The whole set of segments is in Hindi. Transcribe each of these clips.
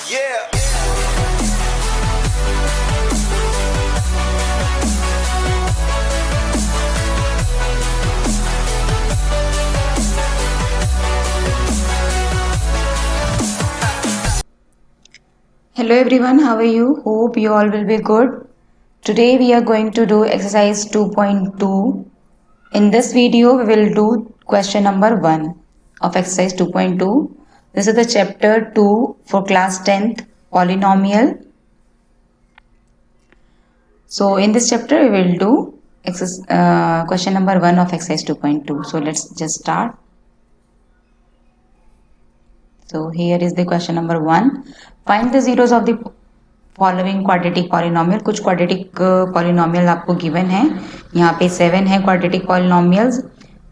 Yeah. Hello everyone, how are you? Hope you all will be good. Today we are going to do exercise 2.2. In this video we will do question number 1 of exercise 2.2. This is the chapter 2 for class 10th polynomial. So in this chapter we will do question number 1 of exercise 2.2. So let's just start. So here is the question number 1. Find the zeros of the following quadratic polynomial. कुछ क्वाड्रेटिक पॉलिनोमियल आपको गिवन है. यहाँ पे 7 है क्वाड्रेटिक पॉलिनोमियल्स.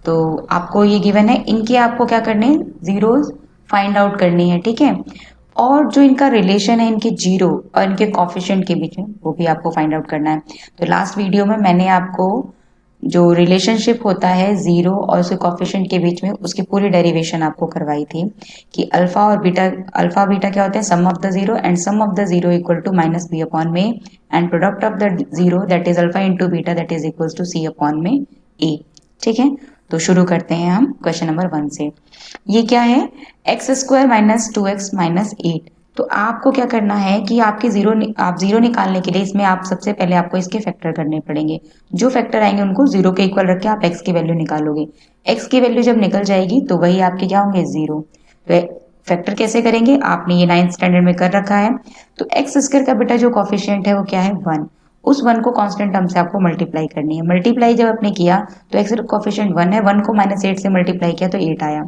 तो आपको ये गिवन है, इनके आपको क्या करने हैं, जीरोस फाइंड आउट करनी है. ठीक है. और जो इनका रिलेशन है इनके जीरो और इनके कॉफिशिएंट के बीच में, वो भी आपको फाइंड आउट करना है. तो लास्ट वीडियो में मैंने आपको जो रिलेशनशिप होता है जीरो और उसके कॉफिशिएंट के बीच में, उसकी पूरी डेरिवेशन आपको करवाई थी कि अल्फा और बीटा, अल्फा बीटा क्या होते हैं, sum of the zero and sum of the zero equal to minus b upon में and product of the zero that is alpha into beta that is equal to c upon में ए. ठीक है. तो शुरू करते हैं हम क्वेश्चन नंबर 1 से. ये क्या है, x square minus 2x minus 8. तो आपको क्या करना है कि आपके आप जीरो निकालने के लिए इसमें आप सबसे पहले आपको इसके फैक्टर करने पड़ेंगे. जो फैक्टर आएंगे उनको जीरो के इक्वल रख के आप एक्स की वैल्यू निकालोगे. एक्स की वैल्यू जब निकल जाएगी तो वही आपके क्या होंगे, जीरो. तो फैक्टर कैसे करेंगे, आपने ये 9th स्टैंडर्ड में कर रखा है. तो एक्स स्क्वायर का बेटा जो कॉफिशिएंट है वो क्या है, 1. उस 1 को कांस्टेंट टर्म से आपको मल्टीप्लाई करनी है. मल्टीप्लाई जब आपने किया तो एक्स कॉफिशिएंट 1 है, 1 को -8 से मल्टीप्लाई किया तो 8 आया.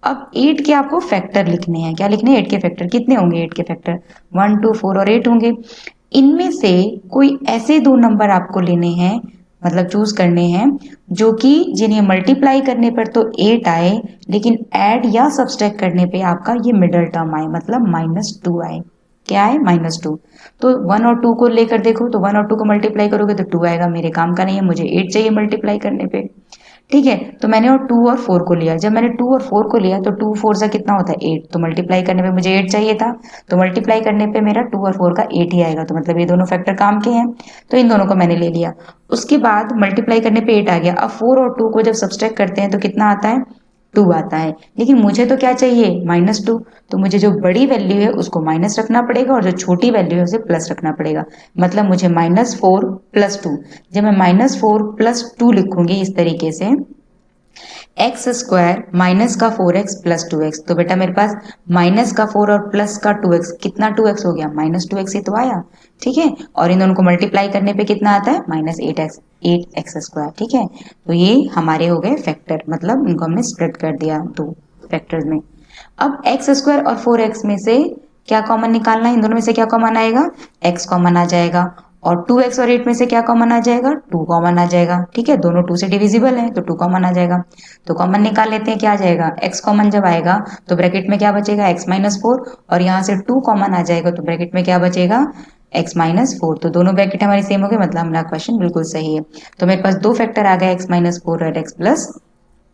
अब 8 के आपको फैक्टर लिखने हैं. क्या लिखने हैं, 8 के फैक्टर. कितने होंगे 8 के फैक्टर, 1 2 4 और 8 होंगे. इनमें से कोई ऐसे दो नंबर आपको लेने हैं, मतलब चूज करने हैं, जो कि जिन्हें मल्टीप्लाई करने पर तो 8 आए लेकिन ऐड या सब्सट्रैक्ट करने पे आपका ये मिडल टर्म आए, मतलब -2 आए. क्या है, -2. तो 1 और 2 को लेकर देखो, तो 1 और 2 को मल्टीप्लाई करोगे तो 2 आएगा. मेरे काम का नहीं है, मुझे 8 चाहिए मल्टीप्लाई करने पे. ठीक है. तो मैंने और 2 और 4 को लिया. जब मैंने 2 और 4 को लिया तो 2 4 से कितना होता है, 8. तो मल्टीप्लाई करने पे मुझे 8 चाहिए था, तो मल्टीप्लाई करने पे मेरा 2 और 4 का 8 ही आएगा. तो मतलब ये दोनों फैक्टर काम के हैं, तो इन दोनों को मैंने ले लिया. उसके बाद मल्टीप्लाई करने पे 8 आ गया. अब 4 और 2 को जब सब्सट्रैक्ट करते हैं तो कितना आता है, 2 आता है. लेकिन मुझे तो क्या चाहिए, -2. तो मुझे जो बड़ी वैल्यू है उसको माइनस रखना पड़ेगा और जो छोटी वैल्यू है उसे प्लस रखना पड़ेगा. मतलब मुझे -4 + 2. जब मैं -4 + 2 लिखूंगी इस तरीके से, एक्स स्क्वायर माइनस का 4x + 2x, तो बेटा मेरे पास माइनस का 4 और प्लस का 2x, कितना 2x हो गया, -2x ही तो आया. ठीक है. और इन दोनों को मल्टीप्लाई करने पे कितना आता है, -8x स्क्वायर. ठीक है. तो ये हमारे हो गए फैक्टर, मतलब इनको हमने स्प्लिट कर दिया दो फैक्टर्स में. अब एक्स स्क्वायर और 4x में से क्या कॉमन निकालना है, इन दोनों में से क्या कॉमन आएगा, x कॉमन आ जाएगा. और 2x और 8 में से क्या कॉमन आ जाएगा, 2 कॉमन आ जाएगा. ठीक है. दोनों 2 से डिविजिबल है तो 2 कॉमन आ जाएगा. तो कॉमन निकाल लेते हैं, क्या आ जाएगा, x कॉमन जब आएगा तो ब्रैकेट में क्या बचेगा, x - 4. और यहाँ से 2 कॉमन आ जाएगा तो ब्रैकेट में क्या बचेगा, x - 4. तो दोनों ब्रैकेट हमारी सेम हो गए, मतलब हमारा क्वेश्चन बिल्कुल सही है. तो मेरे पास दो फैक्टर आ गए, x - 4 और x +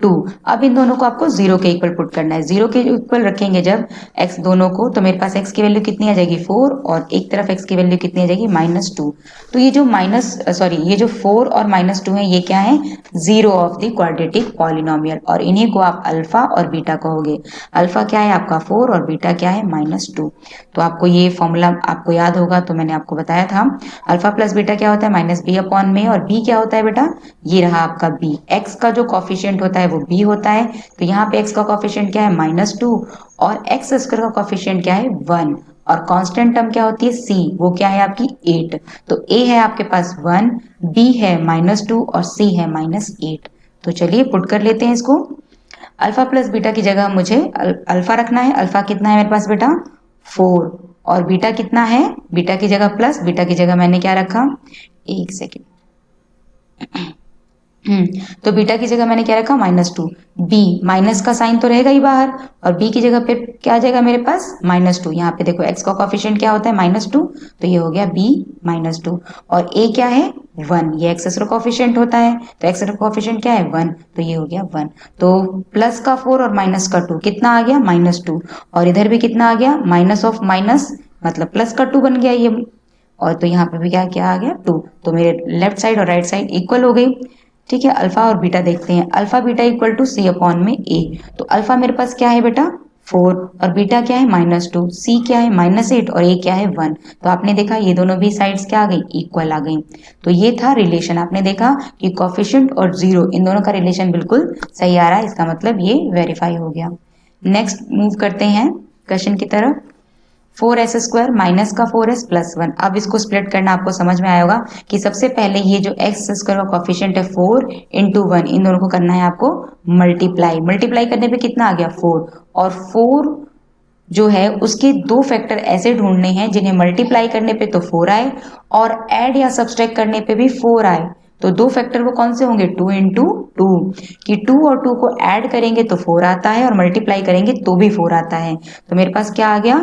2. अब इन दोनों को आपको जीरो के इक्वल पुट करना है. जीरो के इक्वल रखेंगे जब x दोनों को, तो मेरे पास x की वैल्यू कितनी आ जाएगी, 4. और एक तरफ x की वैल्यू कितनी आ जाएगी, -2. तो ये जो ये जो 4 और -2 है, ये क्या है, zero of the quadratic polynomial. और इन्हीं को आप अल्फा और बीटा कहोगे. अल्फा क्या है आपका 4 और बीटा क्या है, -2. तो आपको ये फॉर्मूला आपको याद होगा, तो मैंने आपको बताया था. अल्फा प्लस बीटा क्या होता है, -b अपॉन में. और b क्या होता है बेटा, ये रहा आपका b. x का जो कॉफिशिएंट होता है वो b होता है. तो यहाँ पे x का कॉफिशिएंट क्या है, -2. और x स्क्वायर का कॉफिशिएंट क्या है, 1. और कांस्टेंट टर्म क्या होती है, c, वो क्या है आपकी 8. तो a है आपके पास 1, b है -2 और c है -8. तो चलिए पुट कर लेते हैं इसको. अल्फा प्लस बीटा की जगह मुझे अल्फा रखना है. अल्फा कितना है मेरे पास बेटा, 4. और बीटा कितना है, बीटा की जगह प्लस, बीटा की जगह मैंने क्या रखा, एक सेकेंड, तो बीटा की जगह मैंने क्या रखा, -2. b, माइनस का साइन तो रहेगा ही बाहर, और b की जगह पे क्या आ जाएगा मेरे पास, -2. यहाँ पे देखो x का कॉफिशिएंट क्या होता है, -2. तो ये हो गया b -2. और a क्या है, 1. ये x का कॉफिशिएंट होता है, तो x का कॉफिशिएंट क्या है, 1. तो ये हो गया 1. तो प्लस का 4 और माइनस का 2 कितना आ गया, -2. और इधर भी कितना आ गया, माइनस ऑफ माइनस मतलब प्लस का 2 बन गया ये, और तो यहाँ पे भी क्या क्या आ गया 2, तो मेरे लेफ्ट साइड और राइट साइड इक्वल हो गई। ठीक है, अल्फा और बीटा देखते हैं। Alpha beta equal to c upon में ए, तो अल्फा मेरे पास क्या है बेटा 4, और बीटा क्या है -2, सी क्या है -8 और ए क्या है 1। तो आपने देखा ये दोनों भी साइड्स क्या आ गई, इक्वल आ गई। तो ये था रिलेशन, आपने देखा कि कोफिशिएंट और जीरो इन दोनों का रिलेशन बिल्कुल सही आ रहा है, इसका मतलब ये वेरीफाई हो गया। नेक्स्ट मूव करते हैं क्वेश्चन की तरफ। 4s² माइनस का 4s प्लस 1। अब इसको स्प्लिट करना आपको समझ में आया होगा कि सबसे पहले ये जो x² का कॉफिशिएंट है 4 इंटू 1, इन दोनों को करना है आपको मल्टीप्लाई। मल्टीप्लाई करने पे कितना आ गया 4, और 4 जो है उसके दो फैक्टर ऐसे ढूंढने हैं जिन्हें मल्टीप्लाई करने पे तो 4 आए और ऐड या सब्सट्रैक्ट करने पे भी 4 आए। तो दो फैक्टर वो कौन से होंगे 2 इंटू 2, कि 2 और 2 को ऐड करेंगे तो 4 आता है और मल्टीप्लाई करेंगे तो भी 4 आता है। तो मेरे पास क्या आ गया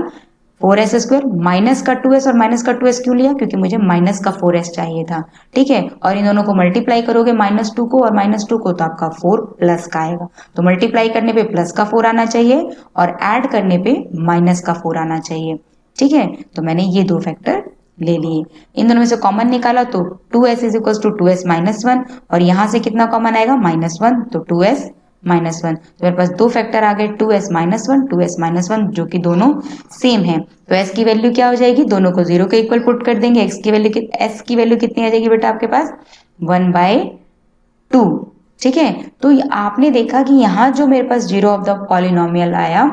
4s² माइनस का 2s, और माइनस का 2s क्यों लिया, क्योंकि मुझे माइनस का 4s चाहिए था। ठीक है, और इन दोनों को मल्टीप्लाई करोगे -2 को और -2 को, तो आपका 4 प्लस का आएगा। तो मल्टीप्लाई करने पे प्लस का 4 आना चाहिए और ऐड करने पे माइनस का 4 आना चाहिए। ठीक है, तो मैंने ये दो फैक्टर ले लिए। इन दोनों में से कॉमन निकाला तो 2s is equal to 2s minus 1, और यहां से कितना कॉमन आएगा -1, तो 2s माइनस 1। तो मेरे पास दो फैक्टर आ गए 2s माइनस 1, 2s माइनस 1, जो कि दोनों सेम है। तो s की वैल्यू क्या हो जाएगी, दोनों को 0 के इक्वल पुट कर देंगे। s की वैल्यू कितनी आ जाएगी बेटा आपके पास 1/2। ठीक है, तो आपने देखा कि यहाँ जो मेरे पास जीरो ऑफ द पॉलिनोमियल आया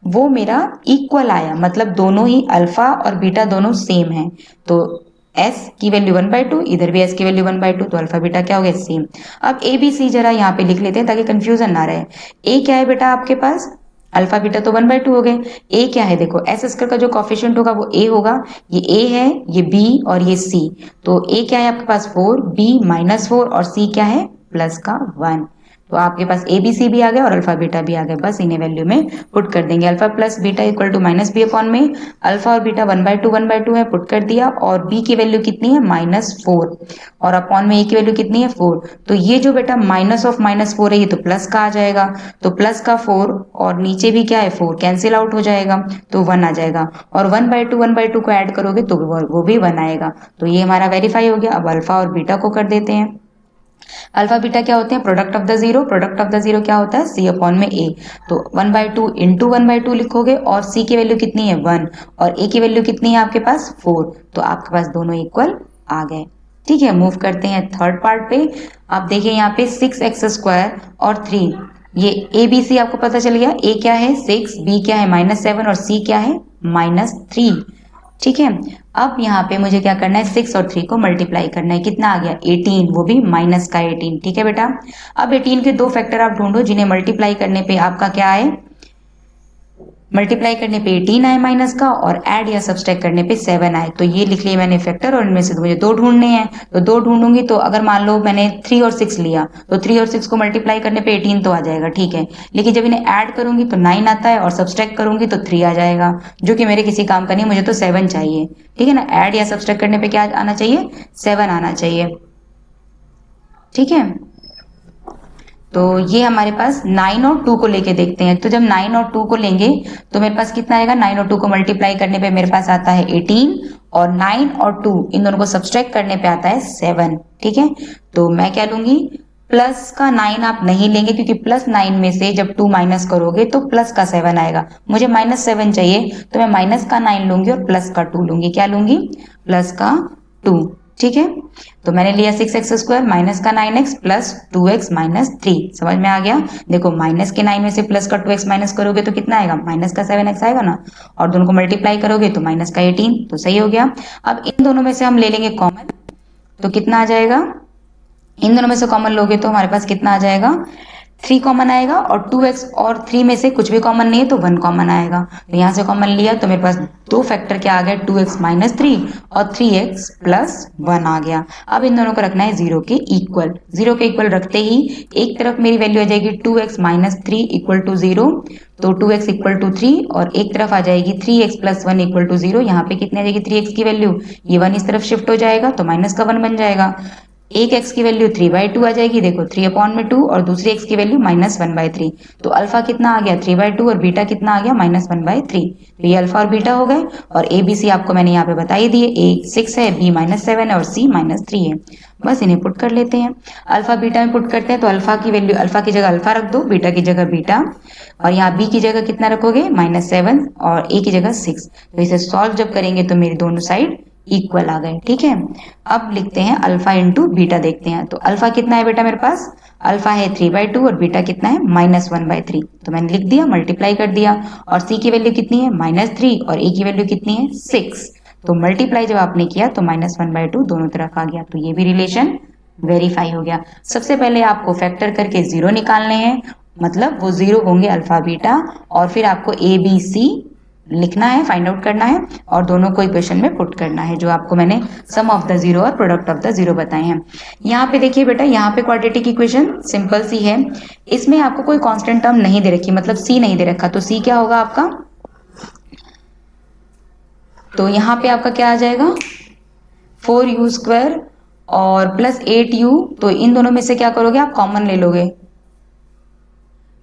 वो मेरा इक्वल आया, मतलब दोनों ही अल्फा और बीटा दोनों सेम है। तो s की वैल्यू 1/2, इधर भी s की वैल्यू 1/2, तो अल्फा बीटा क्या हो गया सेम। अब ए बी सी जरा यहाँ पे लिख लेते हैं ताकि कंफ्यूजन ना रहे। ए क्या है बेटा आपके पास, अल्फा बीटा तो 1/2 हो गए। ए क्या है, देखो s² का जो कॉफिशिएंट होगा वो a होगा, ये a है, ये b और ये c। तो a क्या है आपके पास 4, b -4 और c क्या है प्लस का 1। तो आपके पास ए बी सी भी आ गया और अल्फा बीटा भी आ गया, बस इन्हें वैल्यू में पुट कर देंगे। Alpha plus beta equal to -b upon में, अल्फा और बीटा 1/2 है, पुट कर दिया, और b की वैल्यू कितनी है -4, और अपॉन में a की वैल्यू कितनी है 4। तो ये जो बेटा माइनस ऑफ -4 है ये तो प्लस का आ जाएगा, तो प्लस का 4 और नीचे भी क्या है 4 कैंसिल आउट हो जाएगा, तो 1 आ जाएगा, और 1/2 को ऐड करोगे तो वो भी 1 आएगा। तो ये हमारा वेरीफाई हो गया। अब अल्फा और बीटा को कर देते हैं। अल्फा बीटा क्या होते हैं, product of the zero. Product of the zero क्या होता है c अपॉन में a। तो 1/2 इंटू 1/2 लिखोगे, और c की वैल्यू कितनी है 1 और a की वैल्यू कितनी है आपके पास 4। तो आपके पास दोनों इक्वल आ गए। ठीक है, मूव करते हैं थर्ड पार्ट पे। आप देखिए यहाँ पे 6x² और 3, ये ए बी सी आपको पता चल गया। a क्या है 6, b क्या है -7 और c क्या है -3। ठीक है, अब यहाँ पे मुझे क्या करना है 6 और 3 को मल्टीप्लाई करना है। कितना आ गया 18, वो भी माइनस का 18। ठीक है बेटा, अब 18 के दो फैक्टर आप ढूंढो जिन्हें मल्टीप्लाई करने पे आपका क्या आए, मल्टीप्लाई करने पे 18 आए माइनस का, और ऐड या सब्सट्रैक्ट करने पे 7 आए। तो ये लिख लिए मैंने फैक्टर, और इनमें से मुझे दो ढूंढने हैं। तो दो ढूंढूंगी, तो अगर मान लो मैंने 3 और 6 लिया तो 3 और 6 को मल्टीप्लाई करने पे 18 तो आ जाएगा। ठीक है, लेकिन जब इन्हें ऐड करूंगी तो 9 आता है, और सब्सट्रैक्ट करूंगी तो 3 आ जाएगा, जो कि मेरे किसी काम का नहीं, मुझे तो 7 चाहिए। ठीक है ना, ऐड या सब्सट्रैक्ट करने पे क्या आना चाहिए 7 आना चाहिए। ठीक है, तो ये हमारे पास 9 और 2 को लेके देखते हैं। तो जब 9 और 2 को लेंगे तो मेरे पास कितना आएगा, 9 और 2 को मल्टीप्लाई करने पे मेरे पास आता है 18, और 9 और 2 इन दोनों को सब्सट्रैक्ट करने पे आता है 7। ठीक है, तो मैं क्या लूंगी, प्लस का 9 आप नहीं लेंगे, क्योंकि +9 में से जब 2 माइनस करोगे तो प्लस का 7 आएगा। मुझे -7 चाहिए, तो मैं माइनस का 9 लूंगी और प्लस का 2 लूंगी। क्या लूंगी, प्लस का 2। ठीक है, तो मैंने लिया 6x² माइनस का 9x प्लस 2x माइनस 3। समझ में आ गया। देखो माइनस के 9 में से प्लस का 2x माइनस करोगे तो कितना आएगा, माइनस का 7x आएगा ना, और दोनों को मल्टीप्लाई करोगे तो माइनस का 18। तो सही हो गया। अब इन दोनों में से हम ले लेंगे कॉमन, तो कितना आ जाएगा, इन दोनों में से कॉमन लोगे तो हमारे पास कितना आ जाएगा 3 कॉमन आएगा, और 2x और 3 में से कुछ भी कॉमन नहीं है तो 1 कॉमन आएगा। तो यहाँ से कॉमन लिया तो मेरे पास दो फैक्टर क्या आ गए 2x माइनस 3 और 3x प्लस 1 आ गया। अब इन दोनों को रखना है 0 के इक्वल। 0 के इक्वल रखते ही एक तरफ मेरी वैल्यू आ जाएगी 2x माइनस 3 इक्वल टू 0, तो 2x इक्वल टू 3, और एक तरफ आ जाएगी 3x प्लस 1 इक्वल टू 0। यहाँ पे कितनी आ जाएगी 3x की वैल्यू, ये 1 इस तरफ शिफ्ट हो जाएगा तो माइनस का 1 बन जाएगा। एक x की वैल्यू 3/2 आ जाएगी, देखो 3/2 और दूसरी x की वैल्यू -1/3। तो अल्फा कितना आ गया 3/2 और बीटा कितना आ गया -1/3। तो ये अल्फा और बीटा हो गए और ए बी सी आपको मैंने यहाँ पे बता ही दिए, ए 6 है, बी -7 है और सी -3 है। बस इन्हें पुट कर लेते हैं, अल्फा बीटा में पुट करते हैं। तो अल्फा की वैल्यू, अल्फा की जगह अल्फा रख दो, बीटा की जगह बीटा, और यहाँ बी की जगह कितना रखोगे -7 और ए की जगह 6। तो इसे सॉल्व जब करेंगे तो मेरी दोनों साइड इक्वल आ गए, ठीक है। अब लिखते हैं अल्फा इंटू बीटा, देखते हैं। तो अल्फा कितना है बेटा मेरे पास, अल्फा है 3/2 और बीटा कितना है -1/3। तो मैंने लिख दिया, मल्टीप्लाई कर दिया। और सी की वैल्यू कितनी है -3 और ए की वैल्यू कितनी है 6। तो मल्टीप्लाई जब आपने किया तो -1/2 दोनों तरफ आ गया। तो ये भी रिलेशन वेरीफाई हो गया। सबसे पहले आपको फैक्टर करके जीरो निकालने हैं, मतलब वो जीरो होंगे अल्फा बीटा, और फिर आपको ए बी सी लिखना है, फाइंड आउट करना है और दोनों को इक्वेशन में पुट करना है, जो आपको मैंने सम ऑफ द जीरो और प्रोडक्ट ऑफ द जीरो बताए हैं। यहाँ पे देखिए बेटा, यहाँ पे क्वाड्रेटिक इक्वेशन सिंपल सी है, इसमें आपको कोई कांस्टेंट टर्म नहीं दे रखी, मतलब सी नहीं दे रखा। तो सी क्या होगा आपका, तो यहाँ पे आपका क्या आ जाएगा 4u² और प्लस 8u। तो इन दोनों में से क्या करोगे आप, कॉमन ले लोगे,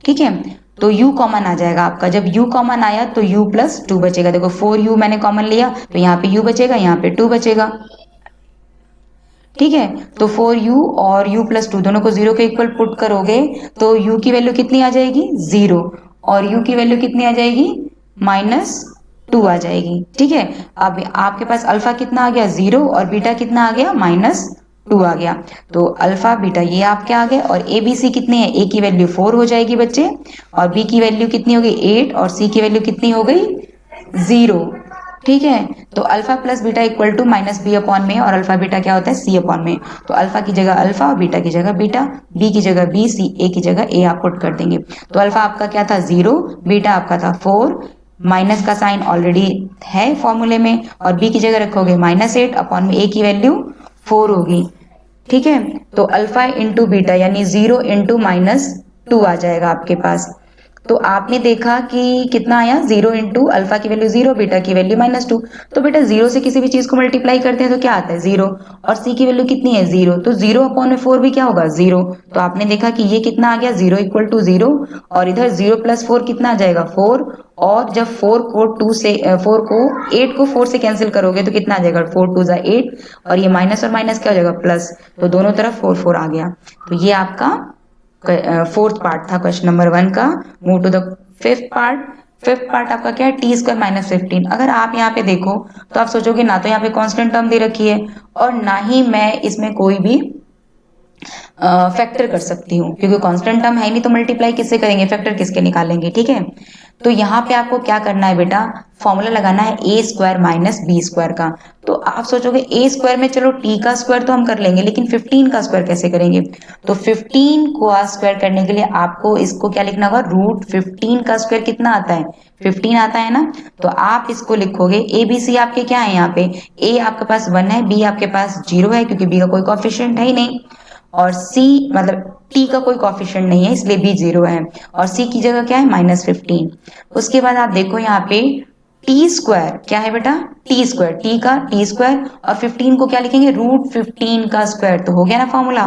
ठीक है। तो u कॉमन आ जाएगा आपका, जब u कॉमन आया तो u + 2 बचेगा। देखो 4u मैंने कॉमन लिया तो यहाँ पे u बचेगा, यहाँ पे 2 बचेगा, ठीक है। तो 4u और u + 2 दोनों को 0 के इक्वल पुट करोगे तो u की वैल्यू कितनी आ जाएगी 0 और u की वैल्यू कितनी आ जाएगी -2 आ जाएगी, ठीक है। अब आपके पास अल्फा कितना आ गया 0 और बीटा कितना आ गया -2 आ गया। तो अल्फा बीटा ये आपके आ गए और ए बी सी कितने हैं, ए की वैल्यू 4 हो जाएगी बच्चे, और बी की वैल्यू कितनी हो गई 8 और सी की वैल्यू कितनी हो गई 0, ठीक है। तो alpha plus beta equal to -b/में, और अल्फा बीटा क्या होता है c/में। तो अल्फा की जगह अल्फा और बीटा की जगह बीटा, बी की जगह बी, सी ए की जगह ए आप पुट कर देंगे। तो अल्फा आपका क्या था 0, बीटा आपका था 4, माइनस का साइन ऑलरेडी है फॉर्मूले में, और बी की जगह रखोगे -8 में ए की वैल्यू 4 होगी, ठीक है। तो अल्फा इंटू बीटा यानी 0 इंटू -2 आ जाएगा आपके पास। तो आपने देखा कि कितना आया 0 इंटू अल्फा की वैल्यू 0, बीटा की वैल्यू -2। तो बेटा 0 से किसी भी चीज को मल्टीप्लाई करते हैं तो क्या आता है 0, और सी की वैल्यू कितनी है 0, तो 0/4 भी क्या होगा 0। तो आपने देखा कि ये कितना आ गया 0 = 0, और इधर 0 + 4 कितना आ जाएगा 4, और जब 4 को 8 को 4 से कैंसिल करोगे तो कितना आ जाएगा 4 × 2 = 8, और ये माइनस और माइनस क्या हो जाएगा प्लस, तो दोनों तरफ 4 4 आ गया। तो ये आपका फोर्थ पार्ट था क्वेश्चन नंबर 1 का। Move to the fifth part. Fifth part आपका क्या है t² - 15। अगर आप यहाँ पे देखो तो आप सोचोगे ना तो यहाँ पे कांस्टेंट टर्म दे रखी है और ना ही मैं इसमें कोई भी फैक्टर कर सकती हूँ, क्योंकि कांस्टेंट टर्म है नहीं तो मल्टीप्लाई किससे करेंगे, फैक्टर किसके निकालेंगे, ठीक है। तो यहाँ पे आपको क्या करना है बेटा, फॉर्मूला लगाना है a² - b² का। तो आप सोचोगे a² में चलो t का स्क्वायर तो हम कर लेंगे, लेकिन 15 का स्क्वायर कैसे करेंगे। तो 15 को स्क्वायर करने के लिए आपको इसको क्या लिखना होगा, √15 का स्क्वायर कितना आता है 15 आता है ना। तो आप इसको लिखोगे, ए बी सी आपके क्या है, यहाँ पे a आपके पास 1 है, b आपके पास 0 है क्योंकि b का कोई कोएफिशिएंट है ही नहीं, और c मतलब t का कोई कोएफिशिएंट नहीं है इसलिए b 0 है, और c की जगह क्या है -15। उसके बाद आप देखो यहाँ पे t² क्या है बेटा t² t का t² और 15 को क्या लिखेंगे √15 का स्क्वायर। तो हो गया ना फॉर्मूला,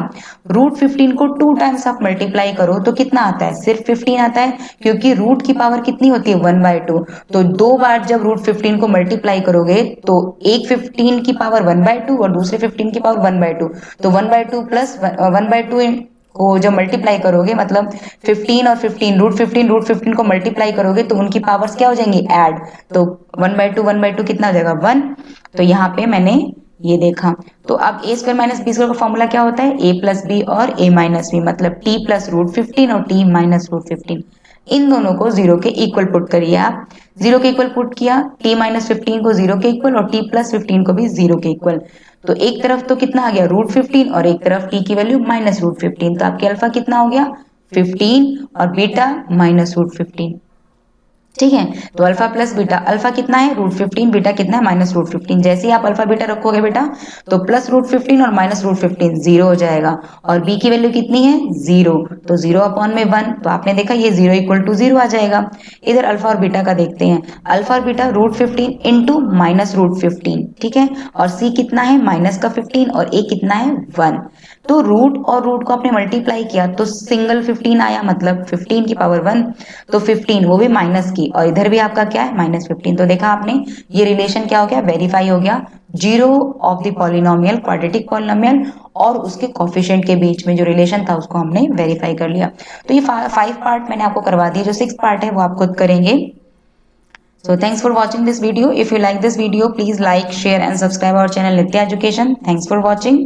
√15 को 2 टाइम्स आप मल्टीप्लाई करो तो कितना आता है, सिर्फ 15 आता है, क्योंकि रूट की पावर कितनी होती है 1/2। तो 2 बार जब √15 को मल्टीप्लाई करोगे तो एक 15 की पावर 1/2 और दूसरे 15 की पावर 1/2, तो 1/2 प्लस 1/2 को जब मल्टीप्लाई करोगे, मतलब 15 और 15 √15 को मल्टीप्लाई करोगे तो उनकी पावर्स क्या हो जाएंगी ऐड, तो 1/2 कितना हो जाएगा 1। तो यहाँ पे मैंने ये देखा। तो अब a² - b² का फॉर्मूला क्या होता है, a + b और a - b, मतलब t + √15 और t - √15। इन दोनों को 0 के इक्वल पुट करिए आप, 0 के इक्वल पुट किया, t - 15 को 0 के इक्वल और t + 15 को भी 0 के इक्वल। तो एक तरफ तो कितना आ गया √15 और एक तरफ t की वैल्यू -√15। तो आपके अल्फा कितना हो गया 15 और बीटा -√15। ठीक है। तो अल्फा प्लस बीटा, अल्फा कितना है √15, बीटा कितना है -√15। जैसे ही आप अल्फा बीटा रखोगे बेटा तो +√15 और -√15 जीरो हो जाएगा, और बी की वैल्यू कितनी है 0, तो 0/1, तो आपने देखा ये 0 = 0 आ जाएगा। इधर अल्फा और बीटा का देखते हैं, अल्फा और बीटा √15 इंटू -√15, ठीक है, और सी कितना है -15 और ए कितना है 1। तो रूट और रूट को आपने मल्टीप्लाई किया तो सिंगल 15 आया, मतलब 15 की पावर 1, तो 15 वो भी माइनस की, और इधर भी आपका क्या है -15। तो देखा आपने ये रिलेशन क्या हो गया, वेरीफाई हो गया। Zero of the polynomial, quadratic polynomial, और उसके कोफिशिएंट के बीच में जो रिलेशन था उसको हमने वेरीफाई कर लिया। तो ये 5 पार्ट मैंने आपको करवा दिए, जो 6 पार्ट है वो आप खुद करेंगे। So thanks for watching this video. If you like this video, please like, share and subscribe our channel Nitya Education. Thanks for watching.